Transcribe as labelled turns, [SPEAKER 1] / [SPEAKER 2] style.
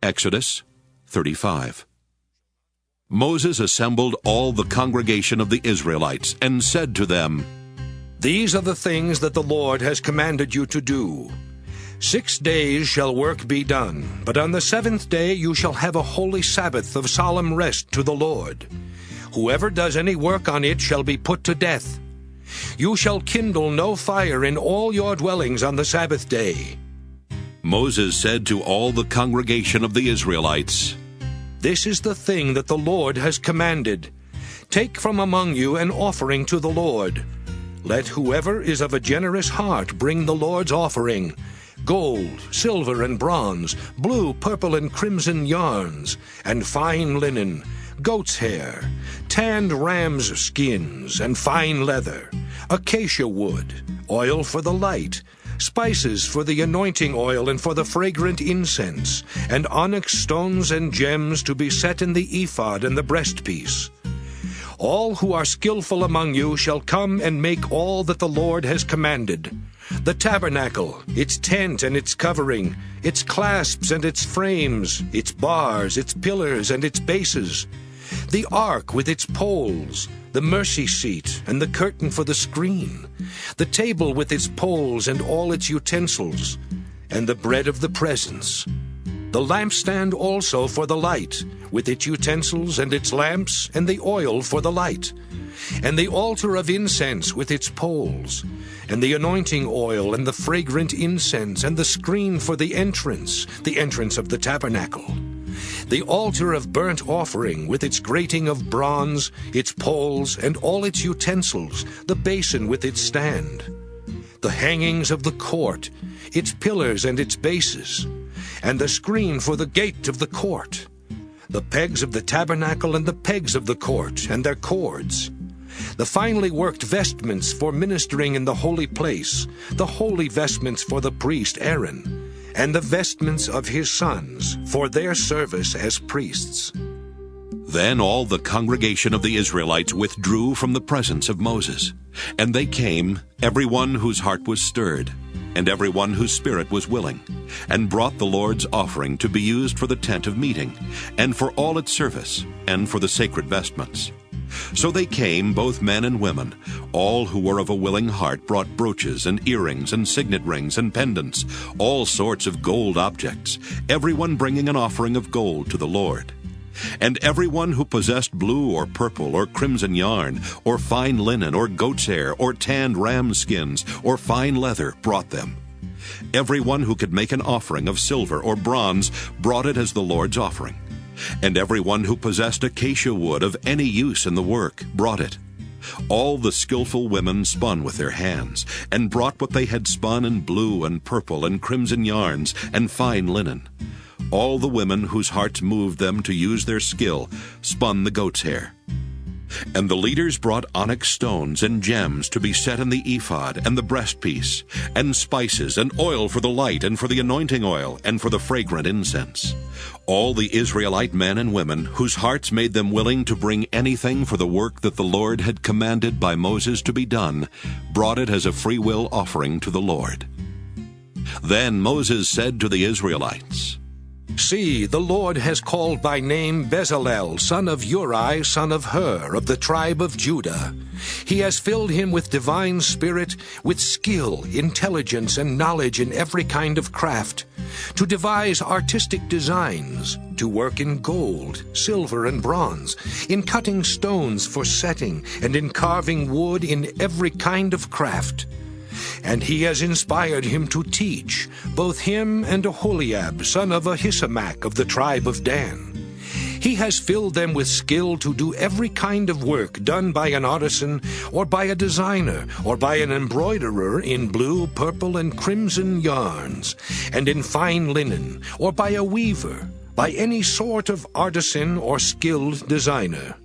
[SPEAKER 1] Exodus 35. Moses assembled all the congregation of the Israelites and said to them,
[SPEAKER 2] These are the things that the Lord has commanded you to do. 6 days shall work be done, but on the 7th day you shall have a holy Sabbath of solemn rest to the Lord. Whoever does any work on it shall be put to death. You shall kindle no fire in all your dwellings on the Sabbath day.
[SPEAKER 1] Moses said to all the congregation of the Israelites,
[SPEAKER 2] This is the thing that the Lord has commanded. Take from among you an offering to the Lord. Let whoever is of a generous heart bring the Lord's offering: gold, silver, and bronze, blue, purple, and crimson yarns, and fine linen, goat's hair, tanned ram's skins, and fine leather, acacia wood, oil for the light, spices for the anointing oil and for the fragrant incense, and onyx stones and gems to be set in the ephod and the breastpiece. All who are skillful among you shall come and make all that the Lord has commanded: the tabernacle, its tent and its covering, its clasps and its frames, its bars, its pillars and its bases, the ark with its poles, the mercy seat and the curtain for the screen, the table with its poles and all its utensils, and the bread of the presence, the lampstand also for the light, with its utensils and its lamps, and the oil for the light, and the altar of incense with its poles, and the anointing oil and the fragrant incense, and the screen for the entrance of the tabernacle, the altar of burnt offering with its grating of bronze, its poles, and all its utensils, the basin with its stand, the hangings of the court, its pillars and its bases, and the screen for the gate of the court, the pegs of the tabernacle and the pegs of the court, and their cords, the finely worked vestments for ministering in the holy place, the holy vestments for the priest Aaron, and the vestments of his sons for their service as priests.
[SPEAKER 1] Then all the congregation of the Israelites withdrew from the presence of Moses. And they came, everyone whose heart was stirred, and everyone whose spirit was willing, and brought the Lord's offering to be used for the tent of meeting, and for all its service, and for the sacred vestments. So they came, both men and women. All who were of a willing heart brought brooches and earrings and signet rings and pendants, all sorts of gold objects, everyone bringing an offering of gold to the Lord. And everyone who possessed blue or purple or crimson yarn, or fine linen, or goat's hair, or tanned ram skins, or fine leather brought them. Everyone who could make an offering of silver or bronze brought it as the Lord's offering. And everyone who possessed acacia wood of any use in the work brought it. All the skillful women spun with their hands, and brought what they had spun in blue and purple and crimson yarns and fine linen. All the women whose hearts moved them to use their skill spun the goat's hair. And the leaders brought onyx stones and gems to be set in the ephod and the breastpiece, and spices and oil for the light and for the anointing oil and for the fragrant incense. All the Israelite men and women whose hearts made them willing to bring anything for the work that the Lord had commanded by Moses to be done, brought it as a freewill offering to the Lord. Then Moses said to the Israelites,
[SPEAKER 2] See, the Lord has called by name Bezalel, son of Uri, son of Hur, of the tribe of Judah. He has filled him with divine spirit, with skill, intelligence, and knowledge in every kind of craft, to devise artistic designs, to work in gold, silver, and bronze, in cutting stones for setting, and in carving wood in every kind of craft. And he has inspired him to teach, both him and Aholiab, son of Ahisamach of the tribe of Dan. He has filled them with skill to do every kind of work done by an artisan, or by a designer, or by an embroiderer in blue, purple, and crimson yarns, and in fine linen, or by a weaver, by any sort of artisan or skilled designer.